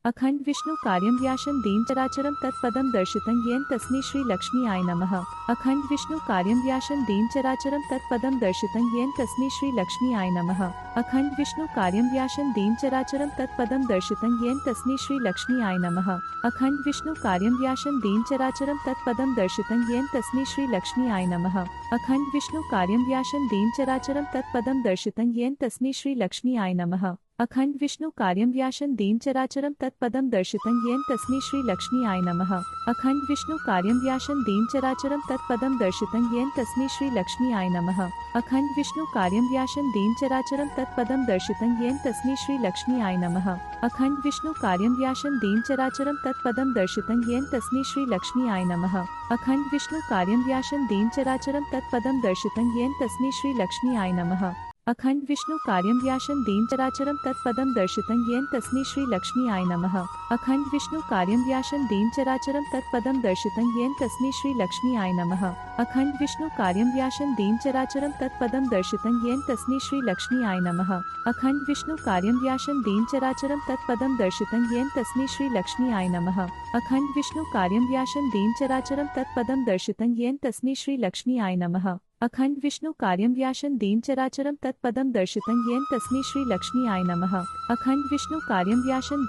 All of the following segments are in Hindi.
अखंड विष्णु कार्यं व्यासं दीन चराचरं तत्पदं दर्शितं येन तस्मै श्री लक्ष्मी आय नमः। अखंड विष्णु कार्यं व्यासं दीन चराचरं तत्पदं दर्शितं येन तस्मै श्री लक्ष्मी आय नमः। अखंड विष्णु कार्यं व्यासं दीन चराचरं तत्पदं दर्शितं येन तस्मै श्री लक्ष्मी आय नमः। अखंड विष्णु कार्यं व्यासं दीन चराचरं तत्पदं दर्शितं येन तस्मै श्री लक्ष्मी आय नमः। अखंड विष्णु कार्यं व्यासं दीन चराचरं तत्पदं दर्शितं येन तस्मै श्री लक्ष्मी आय नमः। अखंड विष्णु कार्यं व्यासं दीन चराचरं तत्पदं दर्शितं येन तस्मै श्री लक्ष्मी आय नमः। अखंड विष्णु कार्यं व्यासं दीन चराचरं तत्पदं दर्शितं येन तस्मै श्री लक्ष्मी आय नमः। अखंड विष्णु कार्यं व्यासं दीन चराचरं तत्पदं दर्शितं येन तस्मै श्री लक्ष्मी आय नमः। अखंड विष्णु कार्यं व्यासं दीन चराचरं तत्पदं दर्शितं येन तस्मै श्री लक्ष्मी आय नमः। अखंड विष्णु कार्यं व्यासं दीन चराचरं तत्पदं दर्शितं येन तस्मै श्री लक्ष्मी आय नमः। अखंड विष्णु कार्यं व्यासं दीन चराचरं तत्पदं दर्शितं येन तस्मै श्री लक्ष्मी आय नमः। अखंड विष्णु कार्यं व्यासं दीन चराचरं तत्पदं दर्शितं येन तस्मै श्री लक्ष्मी आय नमः। अखंड विष्णु कार्यं व्यासं दीन चराचरं तत्पदं दर्शितं येन तस्मै श्री लक्ष्मी आय नमः। अखंड विष्णु कार्यं व्यासं दीन चराचरं तत्पदं दर्शितं येन तस्मै श्री लक्ष्मी आय नमः। अखंड विष्णु कार्यं व्यासं दीन चराचरं तत्पदं दर्शितं येन तस्मै श्री लक्ष्मी आय नमः। अखंड विष्णु कार्यं व्यासं दीन चराचरं तत्पदं दर्शितं येन तस्मै श्री लक्ष्मी आय नमः। अखंड विष्णु कार्यं व्यासं दीन चराचरं तत्पदं दर्शितं येन तस्मै श्री लक्ष्मी आय नमः। अखंड विष्णु कार्यं व्यासं दीन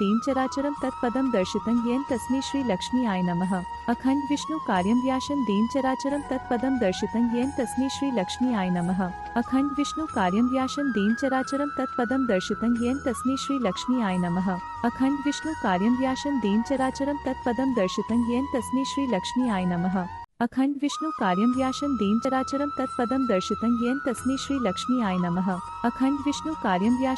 चराचरं तत्पदं दर्शितं येन तस्मै श्री लक्ष्मी आय नमः। अखंड विष्णु कार्यं व्यासं दीन चराचरं तत्पदं दर्शितं येन तस्मै श्री लक्ष्मी आय नमः। अखंड विष्णु कार्यं व्यासं दीन चराचरं तत्पदं दर्शितं येन तस्मै श्री लक्ष्मी आय नमः। अखंड विष्णु कार्यं व्यासं दीन चराचरं तत्पदं दर्शितं येन तस्मै श्री लक्ष्मी आय नमः। अखंड विष्णु कार्यं व्यासं दीन चराचरं तत्पदं दर्शितं येन तस्मै श्री लक्ष्मी आय नमः। अखंड विष्णु कार्यं व्यासं दीन चराचरं तत्पदं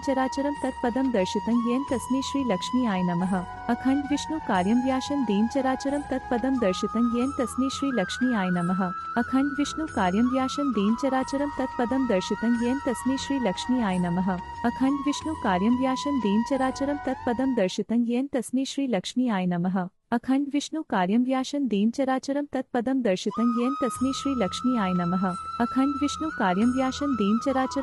दर्शितं येन तस्मै श्री लक्ष्मी आय नमः। अखंड विष्णु कार्यं व्यासं दीन चराचरं तत्पदं दर्शितं येन तस्मै श्री लक्ष्मी आय नमः। अखंड विष्णु कार्यं व्यासं दीन चराचरं तत्पदं दर्शितं येन तस्मै श्री लक्ष्मी आय नमः। अखंड विष्णु कार्यं व्यासं दीन चराचरं तत्पदं दर्शितं येन तस्मै श्री लक्ष्मी आय नमः। अखंड विष्णु कार्यं व्यासं दीन चराचरं तत्पदं दर्शितं येन तस्मै श्री लक्ष्मी आय नमः। अखंड विष्णु कार्यं व्यासं दीन चराचरं तत्पदं दर्शितं येन तस्मै श्री लक्ष्मी आय नमः। अखंड विष्णु कार्यं व्यासं दीन चराचरं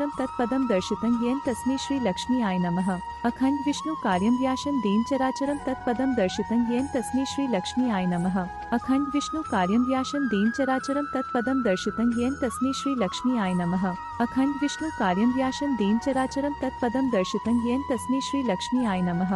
तत्पदं दर्शितं येन तस्मै श्री लक्ष्मी आय नमः। अखंड विष्णु कार्यं व्यासं दीन चराचरं तत्पदं दर्शितं येन तस्मै श्री लक्ष्मी आय नमः। अखंड विष्णु कार्यं व्यासं दीन चराचरं तत्पदं दर्शितं येन तस्मै श्री लक्ष्मी आय नमः। अखंड विष्णु कार्यं व्यासं दीन चराचरं तत्पदं दर्शितं येन तस्मै श्री लक्ष्मी आय नमः।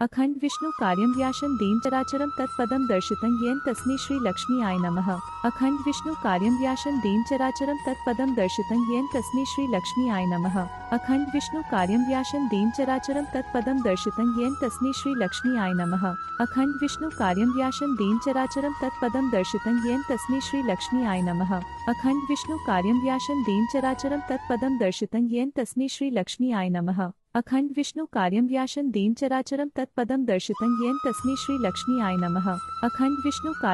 अखंड विष्णु कार्यं व्यासं दीन चराचरं तत्पदं दर्शितं येन तस्मै श्री लक्ष्मी आय नमः। अखंड विष्णु कार्यं व्यासं दीन चराचरं तत्पदं दर्शितं येन तस्मै श्री लक्ष्मी आय नमः। अखंड विष्णु कार्यं व्यासं दीन चराचरं तत्पदं दर्शितं येन तस्मै श्री लक्ष्मी आय नमः। अखंड विष्णु कार्यं व्यासं दीन चराचरं तत्पदं दर्शितं येन तस्मै श्री लक्ष्मी आय नमः। अखंड विष्णु कार्यं व्यासं दीन चराचरं तत्पदं दर्शितं येन तस्मै श्री लक्ष्मी आय नमः। अखंड विष्णु कार्यं व्यासं दीन चराचरं तत्पदं दर्शितं येन तस्मै श्री लक्ष्मी आय नमः। अखंड विष्णु कार्यं व्यासं दीन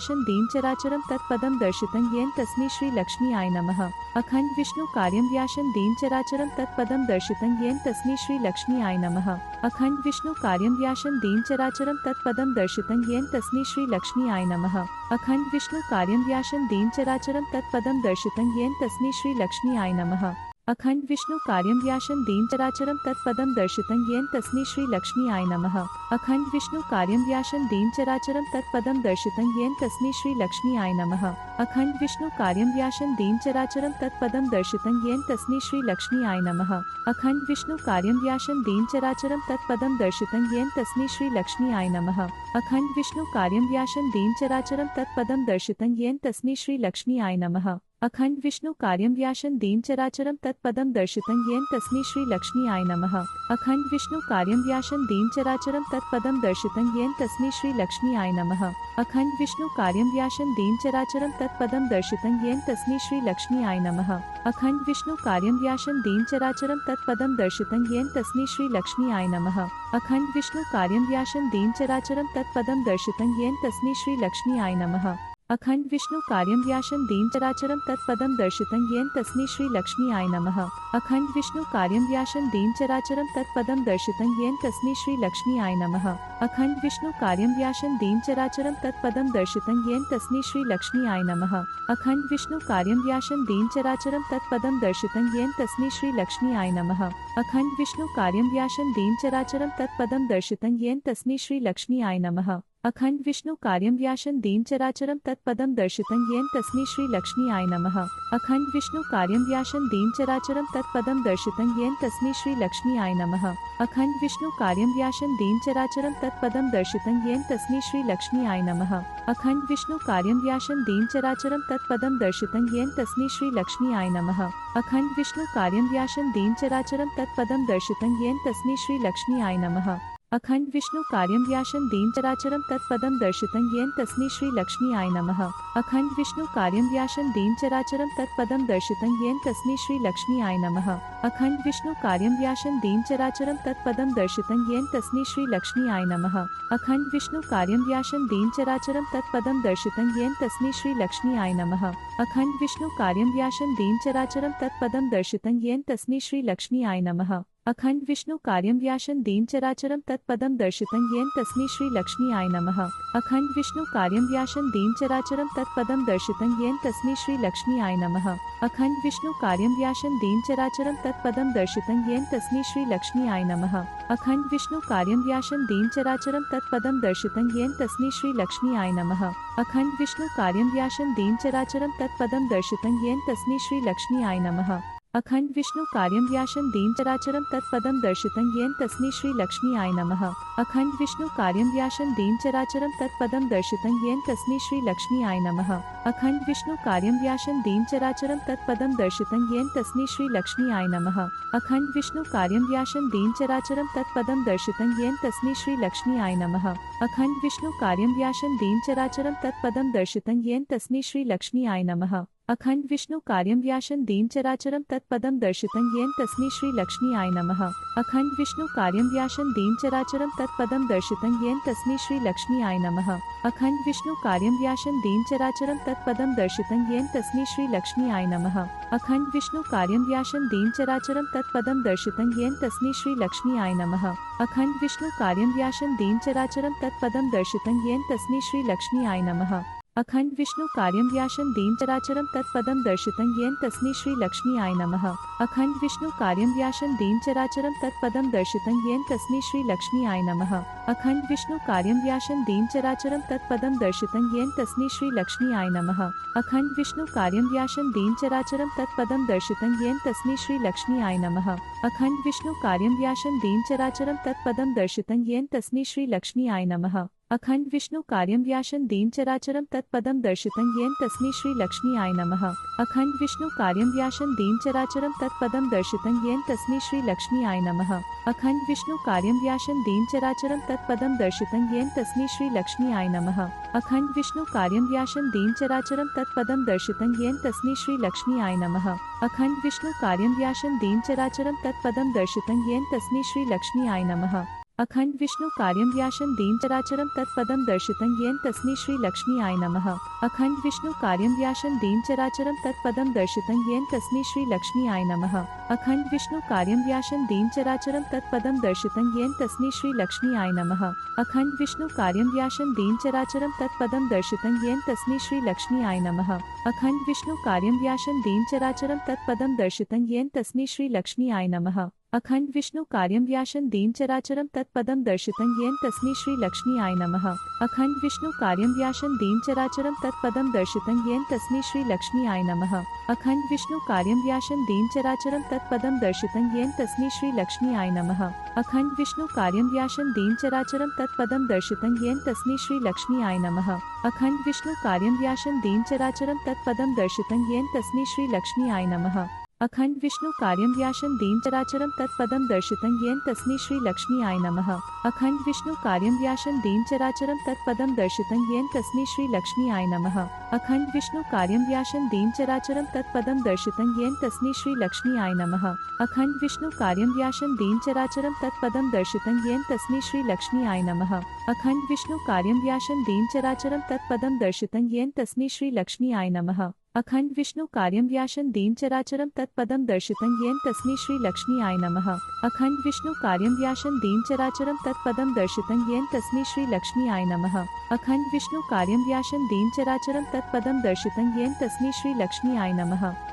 चराचरं तत्पदं दर्शितं येन तस्मै श्री लक्ष्मी आय नमः। अखंड विष्णु कार्यं व्यासं दीन चराचरं तत्पदं दर्शितं येन तस्मै श्री लक्ष्मी आय नमः। अखंड विष्णु कार्यं व्यासं दीन चराचरं तत्पदं दर्शितं येन तस्मै श्री लक्ष्मी आय नमः। अखंड विष्णु कार्यं व्यासं दीन चराचरं तत्पदं दर्शितं येन तस्मै श्री लक्ष्मी आय नमः। अखंड विष्णु कार्यं व्यासं दीन चराचरं तत्पदं दर्शितं येन तस्मै श्री लक्ष्मी आय नमः। अखंड विष्णु कार्यं व्यासं दीन चराचरं तत्पदं दर्शितं येन तस्मै श्री लक्ष्मी आय नमः। अखंड विष्णु कार्यं व्यासं दीन चराचरं तत्पदं दर्शितं येन तस्मै श्री लक्ष्मी आय नमः। अखंड विष्णु कार्यं व्यासं दीन चराचरं तत्पदं दर्शितं येन तस्मै श्री लक्ष्मी आय नमः। अखंड विष्णु कार्यं व्यासं दीन चराचरं तत्पदं दर्शितं येन तस्मै श्री लक्ष्मी आय नमः। अखंड विष्णु कार्यं व्यासं दीन चराचरं तत्पदं दर्शितं येन तस्मै श्री लक्ष्मी आय नमः। अखंड विष्णु कार्यं व्यासं दीन चराचरं तत्पदं दर्शितं येन तस्मै श्री लक्ष्मी आय नमः। अखंड विष्णु कार्यं व्यासं दीन चराचरं तत्पदं दर्शितं येन तस्मै श्री लक्ष्मी आय नमः। अखंड विष्णु कार्यं व्यासं दीन चराचरं तत्पदं दर्शितं येन तस्मै श्री लक्ष्मी आय नमः। अखंड विष्णु कार्यं व्यासं दीन चराचरं तत्पदं दर्शितं येन तस्मै श्री लक्ष्मी आय नमः। अखंड विष्णु कार्यं व्यासं दीन चराचरं तत्पदं दर्शितं येन तस्मै श्री लक्ष्मी आय नमः। अखंड विष्णु कार्यं व्यासं दीन चराचरं तत्पदं दर्शितं येन तस्मै श्री लक्ष्मी आय नमः। अखंड विष्णु कार्यं व्यासं दीन चराचरं तत्पदं दर्शितं येन तस्मै श्री लक्ष्मी आय नमः। अखंड विष्णु कार्यं व्यासं दीन चराचरं तत्पदं दर्शितं येन तस्मै श्री लक्ष्मी आय नमः। अखंड विष्णु कार्यं व्यासं दीन चराचरं तत्पदं दर्शितं येन तस्मै श्री लक्ष्मी आय नमः। अखंड विष्णु कार्यं व्यासं दीन चराचरं तत्पदं दर्शितं येन तस्मै श्री लक्ष्मी आय नमः। अखंड विष्णु कार्यं व्यासं दीन चराचरं तत्पदं दर्शितं येन तस्मै श्री लक्ष्मी आय नमः। अखंड विष्णु कार्यं व्यासं दीन चराचरं तत्पदं दर्शितं येन तस्मै श्री लक्ष्मी आय नमः। अखंड विष्णु कार्यं व्यासं दीन चराचरं तत्पदं दर्शितं येन तस्मै श्री लक्ष्मी आय नमः। अखंड विष्णु कार्यं व्यासं दीन चराचरं तत्पदं दर्शितं येन तस्मै श्री लक्ष्मी आय नमः। अखंड विष्णु कार्यं व्यासं दीन चराचरं तत्पदं दर्शितं येन तस्मै श्री लक्ष्मी आय नमः। अखंड विष्णु कार्यं व्यासं दीन चराचरं तत्पदं दर्शितं येन तस्मै श्री लक्ष्मी आय नमः। अखंड विष्णु कार्यं व्यासं दीन चराचरं तत्पदं दर्शितं येन तस्मै श्री लक्ष्मी आय नमः। अखंड विष्णु कार्यं व्यासं दीन चराचरं तत्पदं दर्शितं येन तस्मै श्री लक्ष्मी आय नमः। अखंड विष्णु कार्यं व्यासं दीन चराचरं तत्पदं दर्शितं येन तस्मै श्री लक्ष्मी आय नमः। अखंड विष्णु कार्यं व्यासं दीन चराचरं तत्पदं दर्शितं येन तस्मै श्री लक्ष्मी आय नमः। अखंड विष्णु कार्यं व्यासं दीन चराचरं तत्पदं दर्शितं येन तस्मै श्री लक्ष्मी आय नमः। अखंड विष्णु कार्यं व्यासं दीन चराचरं तत्पदं दर्शितं येन तस्मै श्री लक्ष्मी आय नमः। अखंड विष्णु कार्यं व्यासं दीन चराचरं तत्पदं दर्शितं येन तस्मै श्री लक्ष्मी आय नमः। अखंड विष्णु कार्यं व्यासं दीन चराचरं तत्पदं दर्शितं येन तस्मै श्री लक्ष्मी आय नमः। अखंड विष्णु कार्यं व्यासं दीन चराचरं तत्पदं दर्शितं येन तस्मै श्री लक्ष्मी आय नमः। अखंड विष्णु कार्यं व्यासं दीन चराचरं तत्पदं दर्शितं येन तस्मै श्री लक्ष्मी आय नमः। अखंड विष्णु कार्यं व्यासं दीन चराचरं तत्पदं दर्शितं येन तस्मै श्री लक्ष्मी आय नमः। अखंड विष्णु कार्यं व्यासं दीन चराचरं तत्पदं दर्शितं येन तस्मै श्री लक्ष्मी आय नमः। अखंड विष्णु कार्यं व्यासं दीन चराचरं तत्पदं दर्शितं येन तस्मै श्री लक्ष्मी आय नमः। अखंड विष्णु कार्यं व्यासं दीन चराचरं तत्पदं दर्शितं येन तस्मै श्री लक्ष्मी आय नमः। अखंड विष्णु कार्यं व्यासं दीन चराचरं तत्पदं दर्शितं येन तस्मै श्री लक्ष्मी आय नमः। अखंड विष्णु कार्यं व्यासं दीन चराचरं तत्पदं दर्शितं येन तस्मै श्री लक्ष्मी आय नमः। अखंड विष्णु कार्यं व्यासं दीन चराचरं तत्पदं दर्शितं येन तस्मै श्री लक्ष्मी आय नमः। अखंड विष्णु कार्यं व्यासं दीन चराचरं तत्पदं दर्शितं येन तस्मै श्री लक्ष्मी आय नमः। अखंड विष्णु कार्यं व्यासं दीन चराचरं तत्पदं दर्शितं येन तस्मै श्री लक्ष्मी आय नमः। अखंड विष्णु कार्यं व्यासं दीन चराचरं तत्पदं दर्शितं येन तस्मै श्री लक्ष्मी आय नमः। अखंड विष्णु कार्यं व्यासं दीन चराचरं तत्पदं दर्शितं येन तस्मै श्री लक्ष्मी आय नमः। अखंड विष्णु कार्यं व्यासं दीन चराचरं तत्पदं दर्शितं येन तस्मै श्री लक्ष्मी आय नमः। अखंड विष्णु कार्यं व्यासं दीन चराचरं तत्पदं दर्शितं येन तस्मै श्री लक्ष्मी आय नमः। अखंड विष्णु कार्यं व्यासं दीन चराचरं तत्पदं दर्शितं येन तस्मै श्री लक्ष्मी आय नमः। अखंड विष्णु कार्यं व्यासं दीन चराचरं तत्पदं दर्शितं येन तस्मै श्री लक्ष्मी आय नमः। अखंड विष्णु कार्यं व्यासं दीन चराचरं तत्पदं दर्शितं येन तस्मै श्री लक्ष्मी आय नमः। अखंड विष्णु कार्यं व्यासं दीन चराचरं तत्पदं दर्शितं येन तस्मै श्री लक्ष्मी आय नमः। अखंड विष्णु कार्यं व्यासं दीन चराचरं तत्पदं दर्शितं येन तस्मै श्री लक्ष्मी आय नमः। अखंड विष्णु कार्यं व्यासं दीन चराचरं तत्पदं दर्शितं येन तस्मै श्री लक्ष्मी आय नमः। अखंड विष्णु कार्यं व्यासं दीन चराचरं तत्पदं दर्शितं येन तस्मै श्री लक्ष्मी आय नमः। अखंड विष्णु कार्यं व्यासं दीन चराचरं तत्पदं दर्शितं येन तस्मै श्री लक्ष्मी आय नमः। अखंड विष्णु कार्यं व्यासं दीन चराचरं तत्पदं दर्शितं येन तस्मै श्री लक्ष्मी आय नमः। अखंड विष्णु कार्यं व्यासं दीन चराचरं तत्पदं दर्शितं येन तस्मै श्री लक्ष्मी आय नमः। अखंड विष्णु कार्यं व्यासं दीन चराचरं तत्पदं दर्शितं येन तस्मै श्री लक्ष्मी आय नमः। अखंड विष्णु कार्यं व्यासं दीन चराचरं तत्पदं दर्शितं येन तस्मै श्री लक्ष्मी आय नमः। अखंड विष्णु कार्यं व्यासं दीन चराचरं तत्पदं दर्शितं येन तस्मै श्री लक्ष्मी आय नमः। अखंड विष्णु कार्यं व्यासं दीन चराचरं तत्पदं दर्शितं येन तस्मै श्री लक्ष्मी आय नमः। अखंड विष्णु कार्यं व्यासं दीन चराचरं तत्पदं दर्शितं येन तस्मै श्री लक्ष्मी आय नमः। अखंड विष्णु कार्यं व्यासं दीन चराचरं तत्पदं दर्शितं येन तस्मै श्री लक्ष्मी आय नमः। अखंड विष्णु कार्यं व्यासं दीन चराचरं तत्पदं दर्शितं येन तस्मै श्री लक्ष्मी आय नमः। अखंड विष्णु कार्यं व्यासं दीन चराचरं तत्पदं दर्शितं येन तस्मै श्री लक्ष्मी आय नमः। अखंड विष्णु कार्यं व्यासं दीन चराचरं तत्पदं दर्शितं येन तस्मै श्री लक्ष्मी आय नमः। अखंड विष्णु कार्यं व्यासं दीन चराचरं तत्पदं दर्शितं येन तस्मै श्री लक्ष्मी आय नमः। अखंड विष्णु कार्यं व्यासं दीन चराचरं तत्पदं दर्शितं येन तस्मै श्री लक्ष्मी आय नमः।